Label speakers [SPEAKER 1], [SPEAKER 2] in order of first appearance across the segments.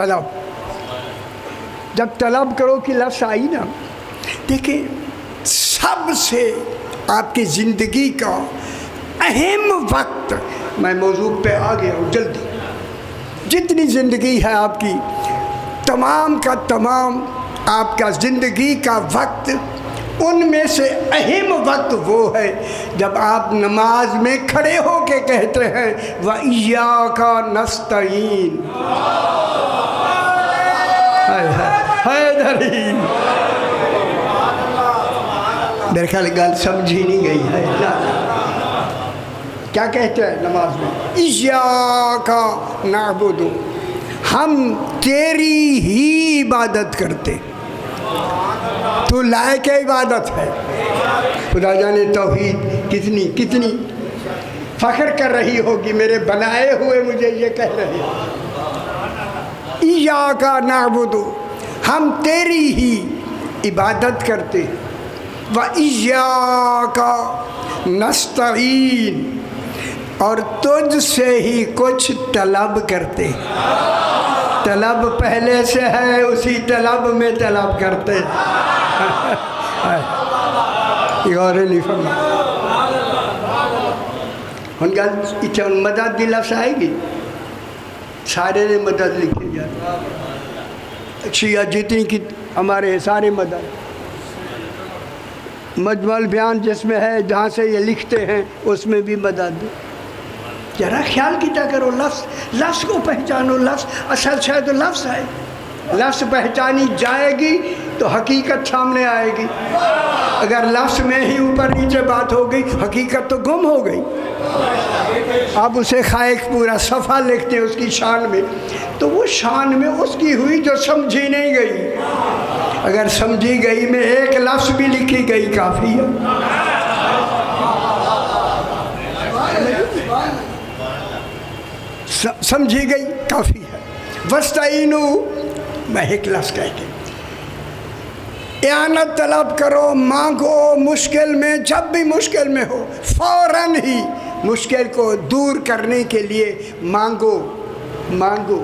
[SPEAKER 1] طلب. جب طلب کرو کہ لفظ آئی نا، دیکھیں سب سے آپ کی زندگی کا اہم وقت، میں موضوع پہ آ گیا ہوں جلدی، جتنی زندگی ہے آپ کی، تمام کا تمام آپ کا زندگی کا وقت، ان میں سے اہم وقت وہ ہے جب آپ نماز میں کھڑے ہو کے کہتے ہیں وَإِيَّاكَ نَسْتَعِينُ. حیدری میرے خیال گل سمجھی نہیں گئی ہے. کیا کہتے ہیں نماز میں؟ إِيَّاكَ نَعْبُدُ، ہم تیری ہی عبادت کرتے، تو لائق عبادت ہے. خدا جانے توحید کتنی کتنی فخر کر رہی ہوگی، میرے بنائے ہوئے مجھے یہ کہہ رہے ہیں إِيَّاكَ نَعْبُدُ، ہم تیری ہی عبادت کرتے، وَإِيَّاكَ نَسْتَعِينُ، اور تجھ سے ہی کچھ طلب کرتے. طلب پہلے سے ہے، اسی طلب میں طلب کرتے. غور نہیں فرما. ہن گل اتنے مدد دی لفظ آئے گی، سارے نے مدد لکھے جائے. شیعہ جتنی کی ہمارے سارے مدد. مجمع البیان جس میں ہے، جہاں سے یہ لکھتے ہیں اس میں بھی مدد. ذرا خیال کیا کرو، لفظ کو پہچانو. لفظ اصل شاید لفظ ہے. لفظ پہچانی جائے گی تو حقیقت سامنے آئے گی. اگر لفظ میں ہی اوپر نیچے بات ہو گئی، حقیقت تو گم ہو گئی. آپ اسے خائق پورا صفحہ لکھتے ہیں اس کی شان میں، تو وہ شان میں اس کی ہوئی جو سمجھی نہیں گئی. اگر سمجھی گئی میں ایک لفظ بھی لکھی گئی کافی ہے. سمجھی گئی کافی ہے. وَاسْتَعِينُوا، میں ایک لفظ کہہ کے اعانت طلب کرو، مانگو. مشکل میں، جب بھی مشکل میں ہو، فوراً ہی مشکل کو دور کرنے کے لیے مانگو. مانگو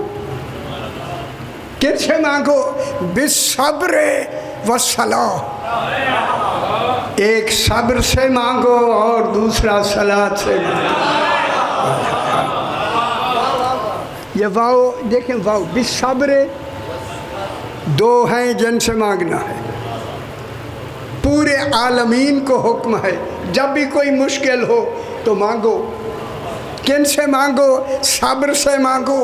[SPEAKER 1] کن سے مانگو؟ بالصبر والصلاۃ. ایک صبر سے مانگو اور دوسرا صلاۃ سے مانگو. یہ واؤ دیکھیں، واؤ بالصبر دو ہیں جن سے مانگنا ہے. پورے عالمین کو حکم ہے جب بھی کوئی مشکل ہو تو مانگو. کن سے مانگو؟ صبر سے مانگو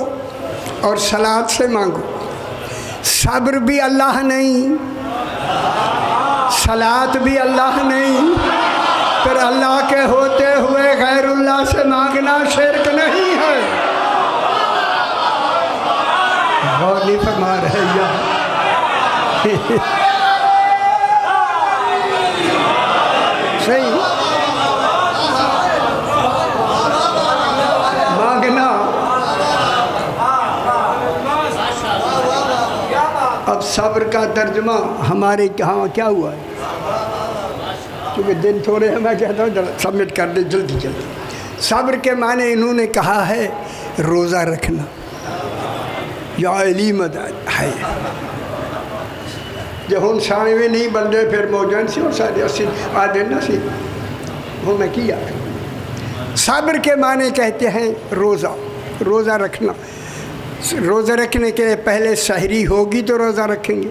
[SPEAKER 1] اور صلاۃ سے مانگو. صبر بھی اللہ نہیں، صلاۃ بھی اللہ نہیں. پھر اللہ کے ہوتے ہوئے غیر اللہ سے مانگنا شرک نہیں ہے. غور نہیں فرما رہے یار. صحیح مانگنا. اب صبر کا ترجمہ ہمارے کہاں کیا ہوا ہے؟ کیونکہ دن تھوڑے ہیں، میں کہتا ہوں سبمٹ کر دیں جلدی جلدی. صبر کے معنی انہوں نے کہا ہے روزہ رکھنا یا علی مدد ہے. جب ہم شانوے نہیں بندے پھر موجود سے اور سارے اسی آدھے نہ سی وہ میں کیا. صبر کے معنی کہتے ہیں روزہ، روزہ رکھنا. روزہ رکھنے کے پہلے سحری ہوگی تو روزہ رکھیں گے.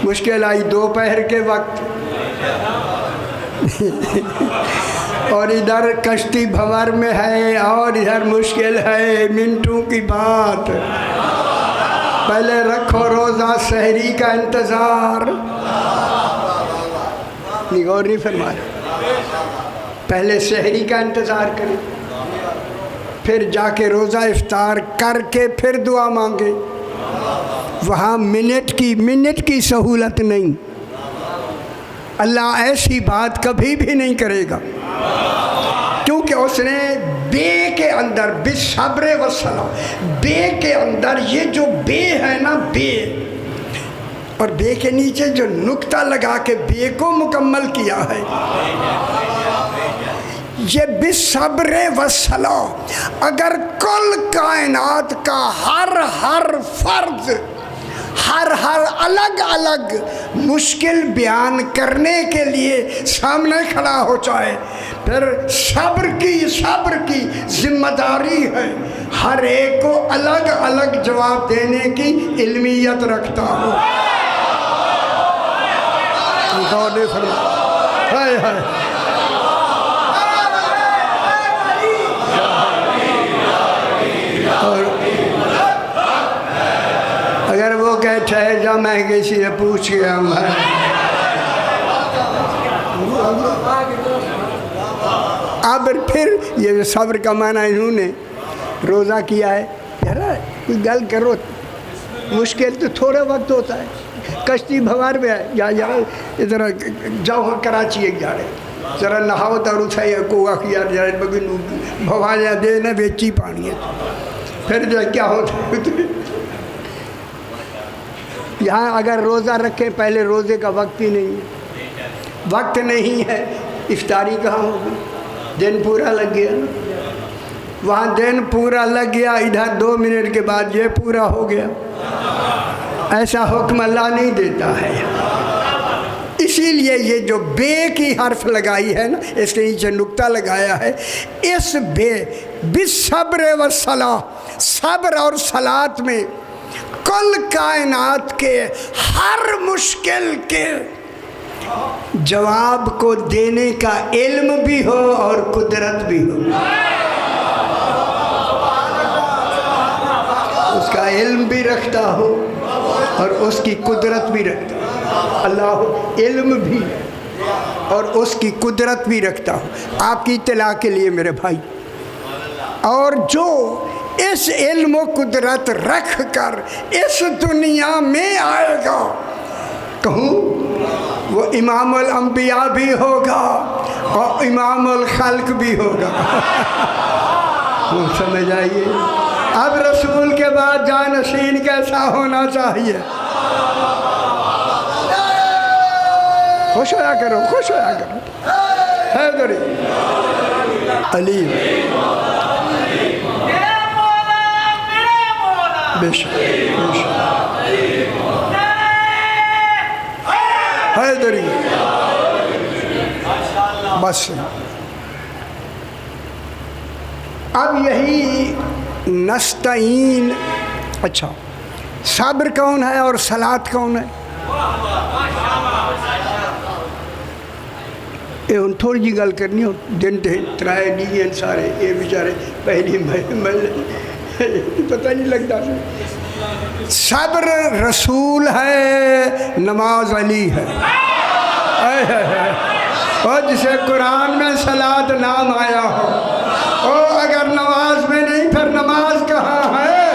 [SPEAKER 1] مشکل آئی دوپہر کے وقت اور ادھر کشتی بھنور میں ہے اور ادھر مشکل ہے، منٹوں کی بات. پہلے رکھو روزہ، سحری کا انتظار. غور نہیں فرمایا. پہلے سحری کا انتظار کریں، پھر جا کے روزہ افطار کر کے پھر دعا مانگے. وہاں منٹ کی سہولت نہیں. اللہ ایسی بات کبھی بھی نہیں کرے گا، کیونکہ اس نے بے کے اندر بالصبر والصلاۃ، بے کے اندر یہ جو بے ہے نا، بے اور بے کے نیچے جو نقطہ لگا کے بے کو مکمل کیا ہے.
[SPEAKER 2] یہ بالصبر والصلاح، اگر کل کائنات کا ہر فرد ہر الگ الگ مشکل بیان کرنے کے لیے سامنے کھڑا ہو جائے، پھر صبر کی ذمہ داری ہے ہر ایک کو الگ الگ جواب دینے کی علمیت رکھتا ہو۔
[SPEAKER 1] اور اگر وہ کہ ٹھہر جا میں کسی سے پوچھ گیا میں، اب پھر یہ صبر کا معنی انہوں نے روزہ کیا ہے، یار کوئی گل کرو، مشکل تو تھوڑا وقت ہوتا ہے، کشتی بھوار میں ہے یا ادھر جاؤ کراچی ایک جاڑے ذرا نہاؤ تارو تھا یا کوگا کیا جائے بگن بھوار یا دے نہ بیچی پانی ہے، پھر جو کیا ہوتا ہے یہاں اگر روزہ رکھیں پہلے روزے کا وقت ہی نہیں ہے، وقت نہیں ہے، افطاری کہاں ہوگی؟ دن پورا لگ گیا، وہاں دن پورا لگ گیا، ادھر 2 منٹ کے بعد یہ پورا ہو گیا، ایسا حکم اللہ نہیں دیتا ہے۔ اسی لیے یہ جو بے کی حرف لگائی ہے نا، اس کے نیچے نقطہ لگایا ہے، اس بالصبر والصلاح، صبر اور صلاۃ میں کل کائنات کے ہر مشکل کے جواب کو دینے کا علم بھی ہو اور قدرت بھی ہو، اس کا علم بھی رکھتا ہو اور اس کی قدرت بھی رکھتا ہو، اللہ علم بھی اور اس کی قدرت بھی رکھتا ہو۔ آپ کی اطلاع کے لیے میرے بھائی، اور جو اس علم و قدرت رکھ کر اس دنیا میں آئے گا، کہوں وہ امام الانبیاء بھی ہوگا اور امام الخلق بھی ہوگا۔ سمجھ آئیے، اب رسول کے بعد جانشین کیسا ہونا چاہیے؟ خوش ہویا کرو، خوش ہویا کرو، حیدری علی بے شک حیدری، بس اب یہی نستعین۔ اچھا، صبر کون ہے اور صلاۃ کون ہے؟ یہ ہن تھوڑی جی گل کرنی ہو، دن ترائے نہیں سارے، یہ بیچارے پہلی پتہ نہیں لگتا۔ صبر رسول ہے، نماز علی ہے، اور جسے قرآن میں صلاۃ نام آیا ہو، اور اگر نماز میں نہیں پھر نماز کہاں ہے؟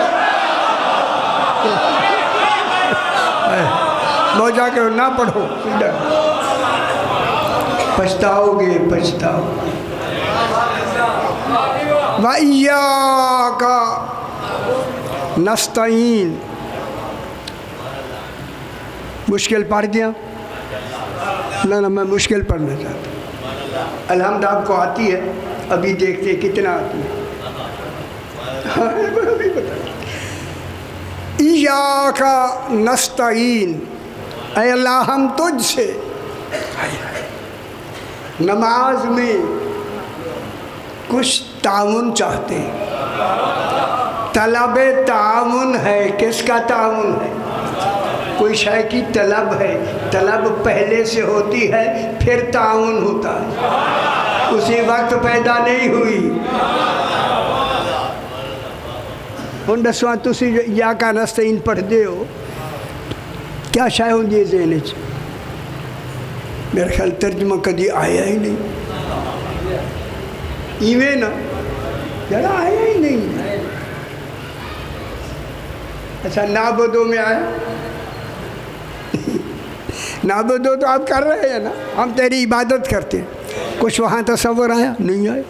[SPEAKER 1] موجہ کرو نہ پڑھو، پچھتاؤ گے پچھتاؤ۔ وَإِيَّاكَ نَسْتَعِينُ، مشکل پڑھ دیا؟ نہ میں مشکل پڑھنا چاہتا ہوں۔ الحمد آپ کو آتی ہے، ابھی دیکھتے کتنا آتی ہے۔ ایاک نستعین، اے اللہ ہم تجھ سے نماز میں کچھ تعاون چاہتے ہیں۔ طلب تعاون ہے، کس کا تعاون ہے؟ کوئی شے کی طلب ہے، طلب پہلے سے ہوتی ہے پھر تعاون ہوتا ہے، اسی وقت پیدا نہیں ہوئی۔ ہن دسواں تسی یا کا نستعین پڑھ دے ہو، کیا شے ہوندی ہے ذہن وچ؟ میرا خیال ترجمہ کدی آیا ہی نہیں، ایویں نا ذرا آیا ہی نہیں۔ اچھا نعبدو میں آیا؟ نعبدو تو آپ کر رہے ہیں نا، ہم تیری عبادت کرتے ہیں، کچھ وہاں تصور آیا نہیں آیا؟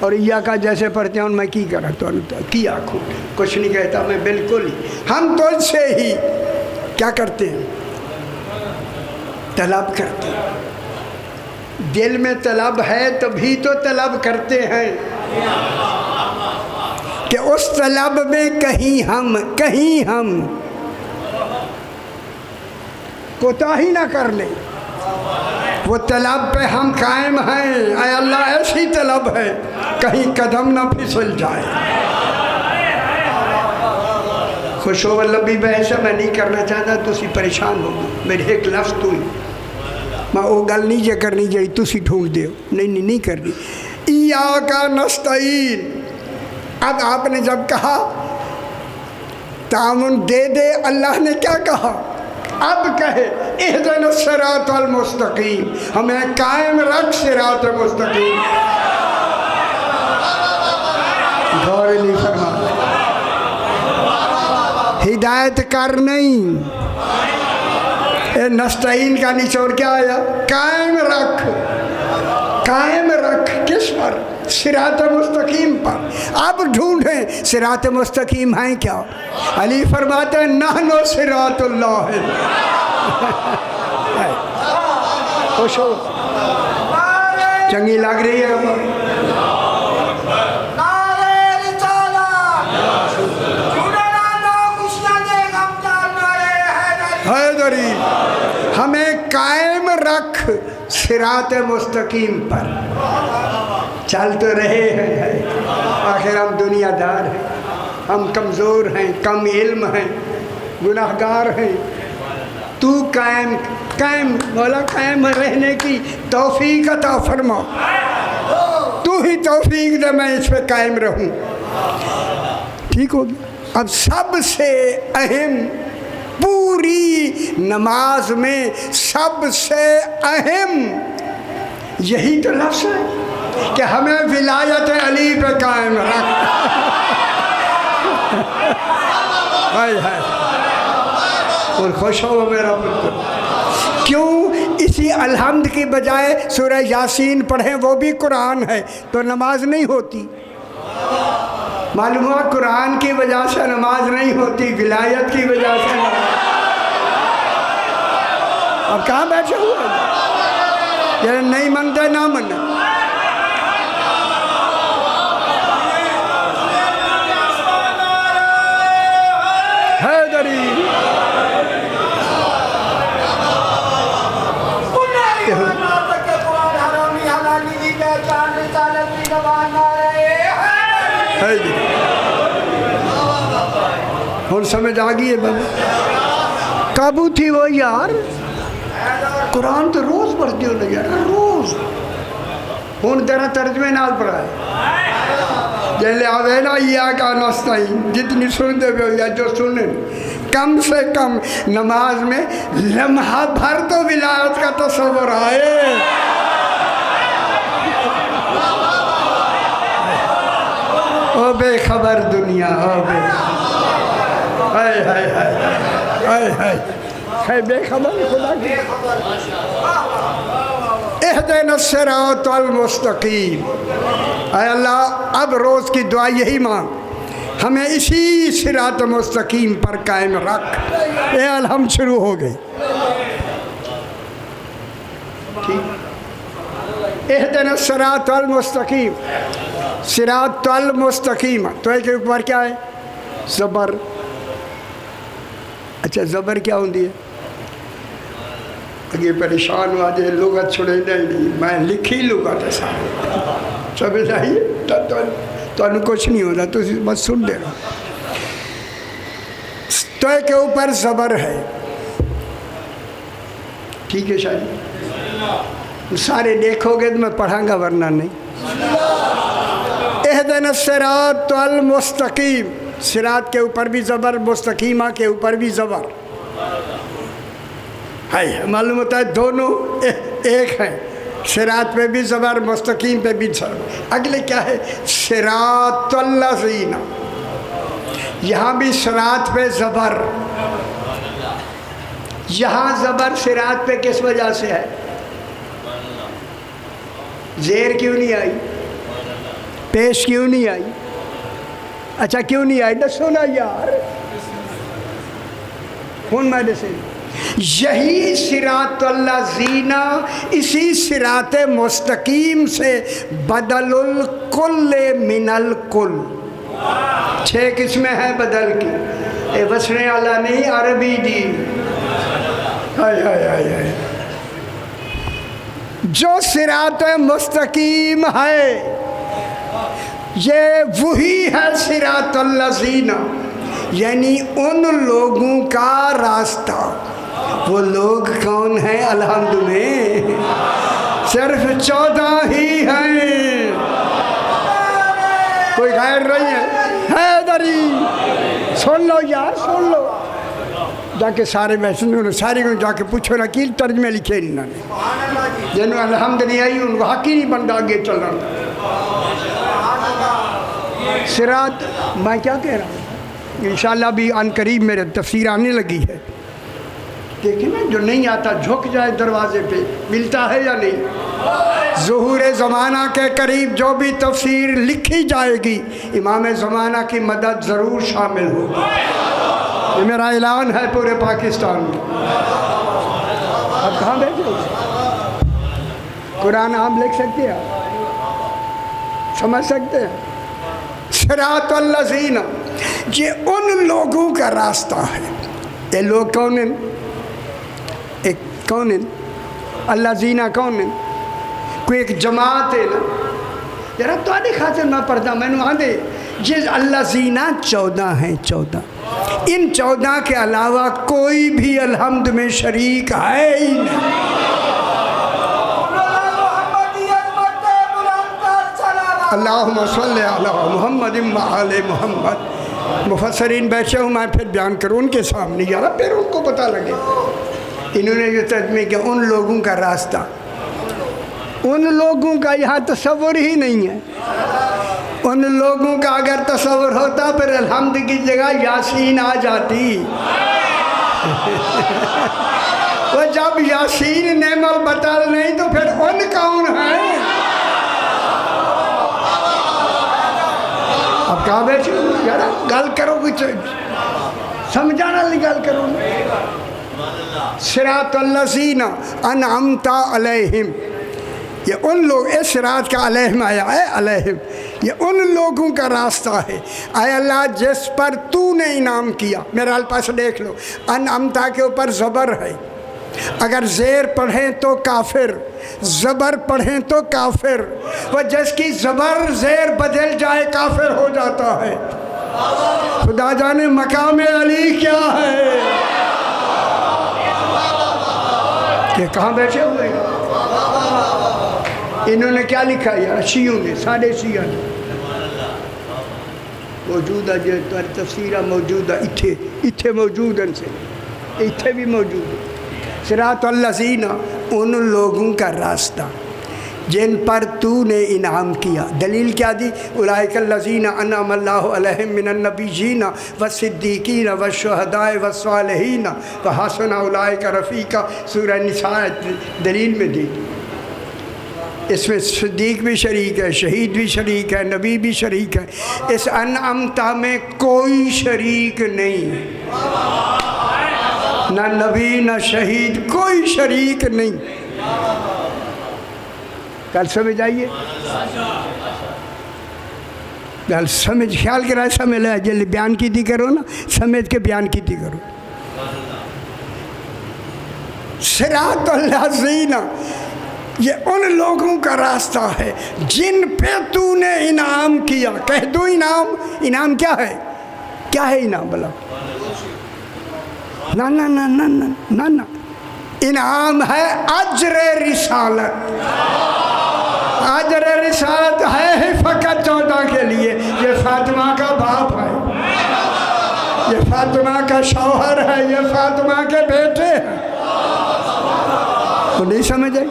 [SPEAKER 1] اور یا کا جیسے پڑھتے ہیں میں کی کرا تو کی آنکھوں کچھ نہیں کہتا میں، بالکل ہی ہم تجھ سے ہی کیا کرتے ہیں؟ طلب کرتے ہیں۔ دل میں طلب ہے تبھی تو طلب کرتے ہیں
[SPEAKER 2] کہ اس طلب میں کہیں ہم کوتاہی نہ کر لیں. وہ طلب پہ ہم قائم ہیں. اے اللہ ایسی طلب ہے کہیں قدم نہ پھسل جائے.
[SPEAKER 1] خوش ہو لبی بحث میں نہیں کرنا چاہتا, تسی پریشان ہو میرے ایک لفظ تو ہی
[SPEAKER 2] میں وہ گل نہیں جے کرنی جی تسی ڈھونڈ دیو. نہیں کرنی. ایاک نستعین. اب آپ نے جب کہا تعاون دے دے, اللہ نے کیا کہا؟ اب کہے اہدنا الصراط المستقیم, ہمیں قائم رکھ صراط مستقیم. غور نہیں فرما, ہدایت کر نہیں. اے نستعین کا نچوڑ کیا آیا؟ قائم رکھ. قائم رکھ کس پر؟ صراط مستقیم پر. اب ڈھونڈیں صراط مستقیم ہیں کیا؟ علی فرماتے ہیں نحن صراط اللہ. خوش ہو, چنگی لگ رہی ہے. حیدری ہمیں قائم رکھ صراط مستقیم پر. چل تو رہے ہیں, آخر ہم دنیا دار ہیں, ہم کمزور ہیں, کم علم ہیں, گناہگار ہیں. تو قائم مولا قائم رہنے کی توفیق عطا فرما. تو ہی توفیق دے میں اس پہ قائم رہوں. ٹھیک ہوگی. اب سب سے اہم پوری نماز میں سب سے اہم یہی تو لفظ ہے کہ ہمیں ولایت علی پہ قائم رکھ. اور خوش ہو میرا پتر. کیوں؟ اسی الحمد کی بجائے سورہ یاسین پڑھیں, وہ بھی قرآن ہے, تو نماز نہیں ہوتی. معلوم ہوا قرآن کی وجہ سے نماز نہیں ہوتی, ولایت کی وجہ سے. اب کہاں بیٹھے ہوئے یعنی نہیں منتے نہ منتے. حیدری ہوں سمجھ آ گئی ہے بابا. قابو تھی وہ یار, قرآن تو روز پڑھتی ہو لگا روز. ہوں تیرا ترجمے نال پڑھا ہے جیلے آوے نا ایاک نستعین, جتنی سنتے بھی ہو یا جو سنیں, کم سے کم نماز میں لمحہ بھر تو ولایت کا تصور آئے. او بے خبر دنیا, او بے ہے بے خبر خدا کی. اہدنا الصراط المستقیم. اے اللہ اب روز کی دعا یہی مانگ, ہمیں اسی صراط مستقیم پر قائم رکھ. اے الحمد شروع ہو گئی. اہدنا الصراط المستقیم. صراط المستقیم تو ایک اوپر کیا ہے؟ زبر. اچھا زبر کیا ہوتی ہے؟ اگے پریشان ہوا جائے لغت چھوڑے نہیں, میں لکھی لغت ہے سارے. سمجھ آئیے تو کچھ نہیں ہوتا, تو بس سن دے رہا. تو کے اوپر زبر ہے. ٹھیک ہے شاید سارے دیکھو گے تو میں پڑھاں گا, ورنہ نہیں. اہدنا الصراط المستقیم. صراط کے اوپر بھی زبر, مستقیمہ کے اوپر بھی زبر ہے. معلوم ہوتا ہے دونوں ایک ہیں. صراط پہ بھی زبر, مستقیم پہ بھی زبر. اگلے کیا ہے؟ صراط الذین. یہاں بھی صراط پہ زبر. یہاں زبر صراط پہ کس وجہ سے ہے؟ زیر کیوں نہیں آئی؟ پیش کیوں نہیں آئی؟ اچھا کیوں نہیں آئی؟ دسو نا یار. ہوں میں دسے یہی صراط الذین، اسی صراط مستقیم سے بدل الکل من الکل، 6 قسمیں ہیں بدل کی، اے وسنے والا نہیں عربی دی، ہائے ہائے ہائے ہائے، جو صراط مستقیم ہے یہ وہی ہے صراط الذین، یعنی ان لوگوں کا راستہ۔ وہ لوگ کون ہیں؟ الحمد میں صرف 14 ہی ہیں، کوئی غیر نہیں ہے۔ حیدری سن لو یار، سن لو، جا کے سارے محسن سارے کو جا کے پوچھو نا کی ترجمے لکھے انہوں نے، جنہوں الحمد نہیں آئی ان کو حق ہی نہیں بنتا آگے چلنا۔ صراط میں کیا کہہ رہا ہوں، انشاءاللہ بھی عن قریب میرے تفسیر آنے لگی ہے، دیکھیں نا جو نہیں آتا جھک جائے دروازے پہ، ملتا ہے یا نہیں۔ ظہور زمانہ کے قریب جو بھی تفسیر لکھی جائے گی امام زمانہ کی مدد ضرور شامل ہوگی، یہ میرا اعلان ہے پورے پاکستان میں۔ اب کہاں بیٹھے ہو؟ قرآن عام لکھ سکتے ہیں، سمجھ سکتے ہیں؟ صراط الذین، یہ ان لوگوں کا راستہ ہے۔ یہ لوگ کون ہیں؟ ایک کون ہیں؟ الذین کون ہیں؟ کوئی ایک جماعت ہے نا، ذرا تو آدھے خاطر میں پڑھتا میں نے آدھے یہ الذین 14 ہیں، 14، ان 14 کے علاوہ کوئی بھی الحمد میں شریک ہے ہی نہیں۔ اللہم صلی علی محمد و آل محمد۔ مفسرین بیٹھے ہوں میں پھر بیان کروں ان کے سامنے، یار پھر ان کو پتہ لگے۔ انہوں نے جو ترجمے کیا ان لوگوں کا راستہ، ان لوگوں کا یہاں تصور ہی نہیں ہے۔ ان لوگوں کا اگر تصور ہوتا پھر الحمد کی جگہ یاسین آ جاتی۔ وہ جب یاسین نعم البطل نہیں تو پھر ان کون ہیں؟ اب کہاں بیٹھے یار گل کرو، کچھ سمجھانا لی گل کرو۔ صراط الذین انعمت علیہم، یہ ان لوگ، اس صراط کا علیہم آیا ہے، علیہم یہ ان لوگوں کا راستہ ہے اے اللہ جس پر تو نے انعام کیا۔ میرا پاس دیکھ لو، انعمتا کے اوپر زبر ہے، اگر زیر پڑھیں تو کافر، زبر پڑھیں تو کافر، وہ جس کی زبر زیر بدل جائے کافر ہو جاتا ہے۔ خدا جانے مقام علی کیا ہے۔ یہ کہاں بیٹھے ہوئے ہیں؟ انہوں نے کیا لکھا ہے؟ شیعوں نے، ساڑھے شیعہ نے موجودہ جو تفسیرہ موجودہ اتھے موجود ہیں، سے اتھے بھی موجود ہے۔ صراط الذین، ان لوگوں کا راستہ جن پر تو نے انعام کیا۔ دلیل کیا دی؟ اولئک الذین انعم اللہ علیہم من النبیین والصدیقین والشہداء والصالحین وحسن اولئک رفیقا، سورہ نساء دلیل میں دی۔ اس میں صدیق بھی شریک ہے، شہید بھی شریک ہے، نبی بھی شریک ہے، اس انعمتا میں کوئی شریک نہیں، نہ نبی نہ شہید، کوئی شریک نہیں۔ کل سمجھ آئیے، کل سمجھ خیال کرا سمجھ لے جلدی بیان کی تھی کرو نا، سمجھ کے بیان کی تھی کرو۔ صراط الذین، یہ ان لوگوں کا راستہ ہے جن پہ تو نے انعام کیا۔ کہہ دو انعام، انعام کیا ہے؟ کیا ہے انعام بلا؟ نا نا نا نا نا نا نا، انعام ہے اجر رسالت۔ اجر رسالت ہے فقط 14 کے لیے۔ یہ فاطمہ کا باپ ہے، یہ فاطمہ کا شوہر ہے، یہ فاطمہ کے بیٹے ہیں۔ تو نہیں سمجھ آئی؟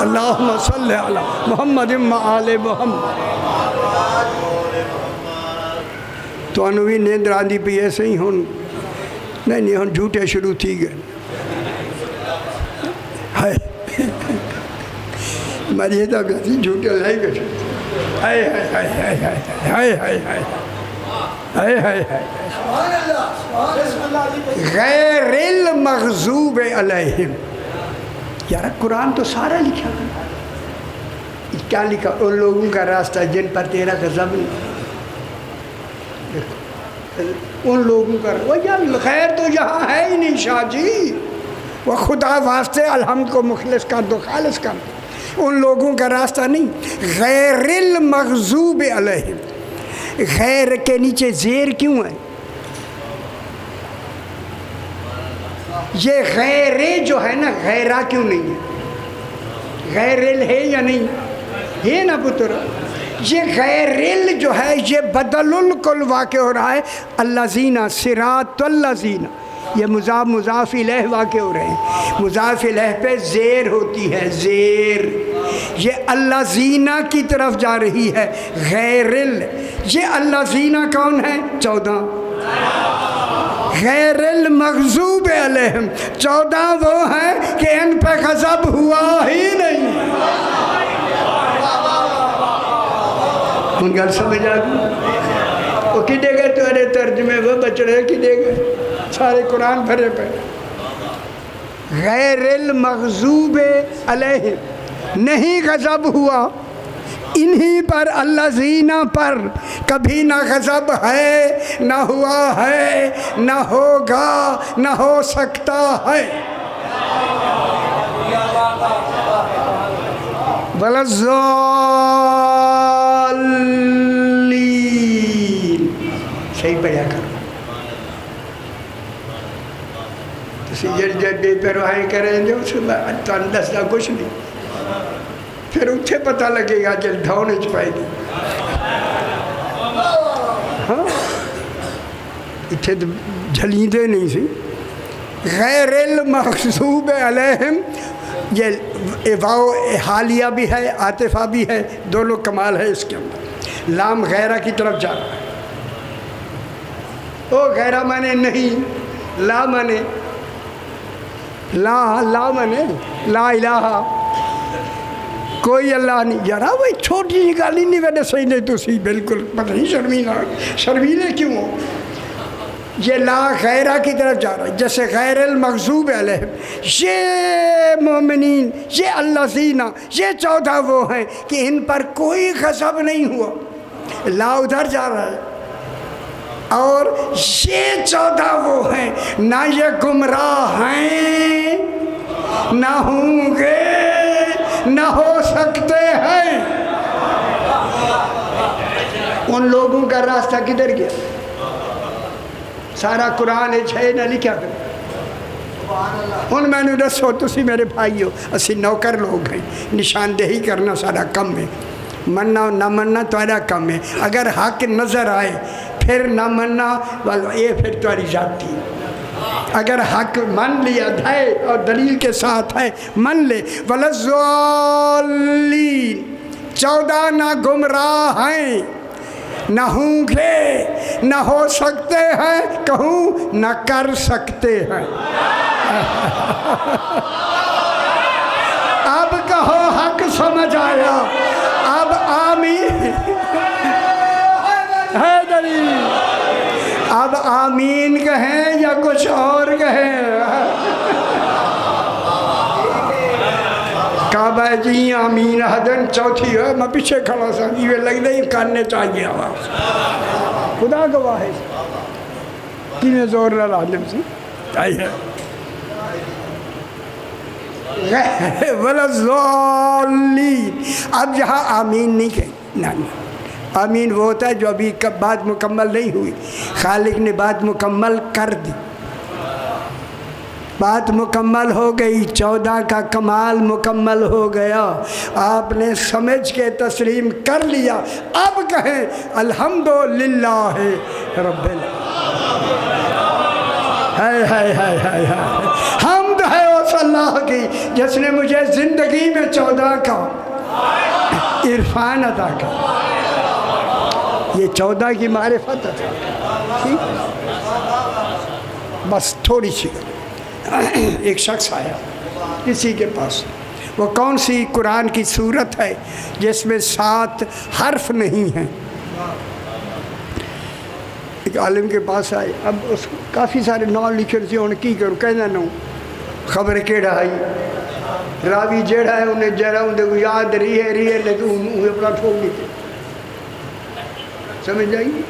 [SPEAKER 2] اللہم صلی علی محمد و آل محمد۔ تو انہوں بھی نیند راندی پہ ایسے ہی ہون نہیں ہون جھوٹے شروع تھی گئے۔ ہائے مریے تو کہتی جھوٹے لائی گئے، ہائے ہائے ہائے ہائے ہائے ہائے ہائے ہائے۔
[SPEAKER 1] ہے
[SPEAKER 2] غیر المغضوب علیہم. یار قرآن تو سارا لکھا گیا. کیا لکھا؟ ان لوگوں کا راستہ جن پر تیرا غضب نہیں. ان لوگوں کا وہ یار خیر تو یہاں ہے ہی نہیں شاہ جی. وہ خدا واسطے الحمد کو مخلص کر دو، خالص کر دو. ان لوگوں کا راستہ نہیں. غیر المغضوب علیہم. غیر کے نیچے زیر کیوں ہے؟ یہ غیر جو ہے نا، غیرہ کیوں نہیں ہے؟ غیر ہے یا نہیں ہے نا پتر؟ یہ غیر جو ہے یہ بدل الکل واقع ہو رہا ہے. الذین صراط الذین، یہ مضاف مضاف الیہ واقع ہو رہے ہیں. مضاف الیہ پہ زیر ہوتی ہے، زیر. یہ الذین کی طرف جا رہی ہے. غیر یہ الذین کون ہے؟ 14. غیر المغضوب علیہم 14 وہ ہیں کہ ان پہ غضب ہوا ہی نہیں. ان گل سمجھ آ گئی؟ وہ کدے گئے تمہارے ترجمے وہ بچ رہے کدے گئے؟ سارے قرآن بھرے پہ. غیر المغضوب علیہم، نہیں غضب ہوا انہی پر، الذین پر. کبھی نہ غضب ہے، نہ ہوا ہے، نہ ہوگا، نہ ہو سکتا ہے. وَلَضَّالِّينَ. صحیح پڑھا کرو. جب بے پرواہی کریں جو اس میں تو اندازہ کچھ نہیں. پھر اتھے پتہ لگے گا جل دھونے چپائے گی. ہاں اتھے تو جھلیندے نہیں سی. غیر المغضوب علیہم، یہ واو حالیہ بھی ہے، عاطفہ بھی ہے، دونوں کمال ہے اس کے اندر. لام غیرہ کی طرف جا رہا ہے. او غیرہ مانے نہیں، لا مانے لا مانے لا الہ، کوئی اللہ نہیں. یارا وہ چھوٹی سی گل ہی نہیں ویڈے صحیح نہیں تو سی بالکل پتہ نہیں شرمیلے کیوں ہو. یہ لا غیرہ کی طرف جا رہا ہے. جیسے غیر المغضوب علیہم، یہ مومنین، یہ الذین، یہ 14 وہ ہیں کہ ان پر کوئی غضب نہیں ہوا. لا ادھر جا رہا ہے. اور یہ 14 وہ ہیں نہ یہ گمراہ ہیں، نہ ہوں گے، نہ ہو سکتے ہیں. ان لوگوں کا راستہ کدھر گیا؟ سارا قرآن ہے نہ لکھا کر. ان میں نے دسو تسی میرے بھائیو، اسی نوکر لوگ ہیں، نشاندہی کرنا سارا کم ہے، مننا نہ مننا تمہارا کم ہے. اگر حق نظر آئے پھر نہ مننا یہ پھر تمہاری ذاتی. اگر حق من لیا ہے اور دلیل کے ساتھ ہے من لے. وَلَضَّالِّينَ 14 نہ گمراہ ہیں، نہ ہوں گے، نہ ہو سکتے ہیں، کہوں نہ کر سکتے ہیں. اب کہو حق سمجھ آیا. اب آمین ہے دلیل. اب آمین کہیں یا کچھ اور کہیں؟ کعبہ جی آمین حدن چوتھی ہے. میں پیچھے کھڑا سا یہ لگ نہیں کرنے چاہیے آواز. خدا گواہ ہے تین زور لازم سے آئیے. وَلَضَّالِّينَ. اب یہاں آمین نہیں کہیں، نہ آمین وہ ہوتا ہے جو ابھی بات مکمل نہیں ہوئی. خالق نے بات مکمل کر دی، بات مکمل ہو گئی، 14 کا کمال مکمل ہو گیا. آپ نے سمجھ کے تسلیم کر لیا. اب کہیں الحمدللہ رب العالمین. حمد ہے اس اللہ کی جس نے مجھے زندگی میں 14 کا عرفان عطا کیا. یہ 14 کی معرفت ہے. بس تھوڑی سی. ایک شخص آیا کسی کے پاس، وہ کون سی قرآن کی صورت ہے جس میں 7 حرف نہیں ہیں؟
[SPEAKER 1] ایک عالم کے پاس آئے، اب اس کو کافی سارے نام لکھے تھے، انہیں کی کروں کہنا نہ خبر کیڑا آئی راوی جیڑا ہے انہیں جیڑا اندے کو یاد رہی ہے لیکن انہیں اپنا ٹھوک دیتے، سمجھ جائیں گی؟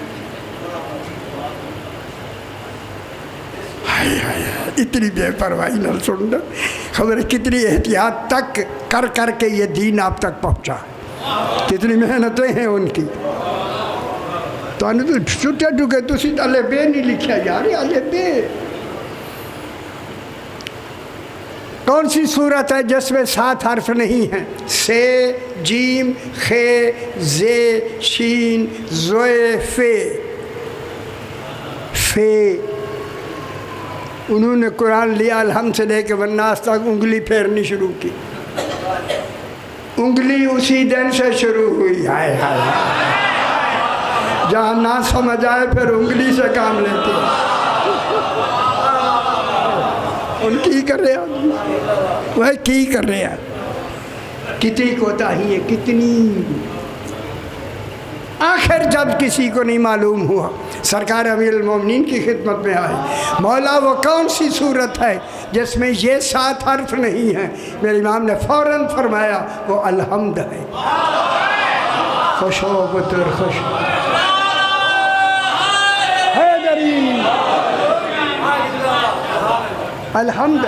[SPEAKER 1] اتنی بے پرواہی نہ سننا، خبر کتنی احتیاط تک کر کر کے یہ دین آپ تک پہنچا، کتنی محنتیں ہیں ان کی۔ تو انہیں تو چھوٹے ٹکے تو سیدھ الے بے نہیں لکھا یار، الے بے کون سی صورت ہے جس میں 7 حرف نہیں ہیں؟ سے، جیم، خے، زے، شین، زوئے، فے۔ فے انہوں نے قرآن لیا الحمد سے لے کے والناس تک انگلی پھیرنی شروع کی، انگلی اسی دن سے شروع ہوئی، ہائے ہائے جہاں نہ سمجھ آئے پھر انگلی سے کام لیتے ہیں۔ ان کی کر رہے ہیں، وہ کی کر رہے ہیں، کتنی کوتاہی ہے، کتنی۔ آخر جب کسی کو نہیں معلوم ہوا سرکار امیر المومنین کی خدمت میں آئے، مولا وہ کون سی صورت ہے جس میں یہ 7 حرف نہیں ہیں؟ میرے امام نے فوراً فرمایا وہ الحمد ہے۔ خوش ہو پتر خوش ہو، الحمد۔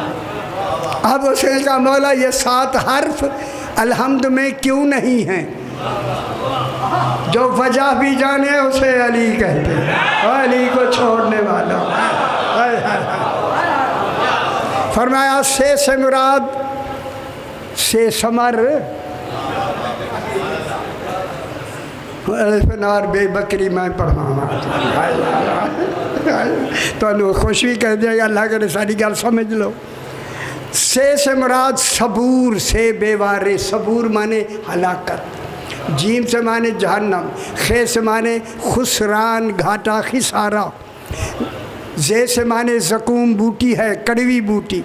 [SPEAKER 1] اب اس نے کہا مولا یہ 7 حرف الحمد میں کیوں نہیں ہیں؟ جو وجہ بھی جانے اسے علی کہتے ہیں، علی کو چھوڑنے والا۔ فرمایا سے مراد سے ثمر، نار بے بکری میں پڑھانا، تو انہوں خوشی کہہ دیا کہ اللہ کے ساری گل سمجھ لو۔ سے مراد صبور، سے بے وارے، صبور مانے ہلاکت، جیم سے مانے جہنم، خے سے مانے خسران گھاٹا خسارہ، زے سے مانے زقوم بوٹی ہے کڑوی بوٹی،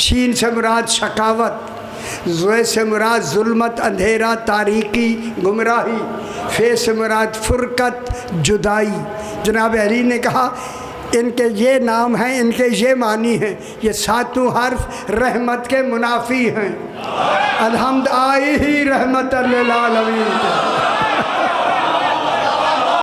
[SPEAKER 1] شین سے مراد شقاوت، زوئے سے مراد ظلمت اندھیرا تاریکی گمراہی، فے سے مراد فرقت جدائی۔ جناب علی نے کہا ان کے یہ نام ہیں، ان کے یہ معنی ہیں، یہ 7 حرف رحمت کے منافی ہیں۔ الحمد آئی ہی رحمت للعالمین۔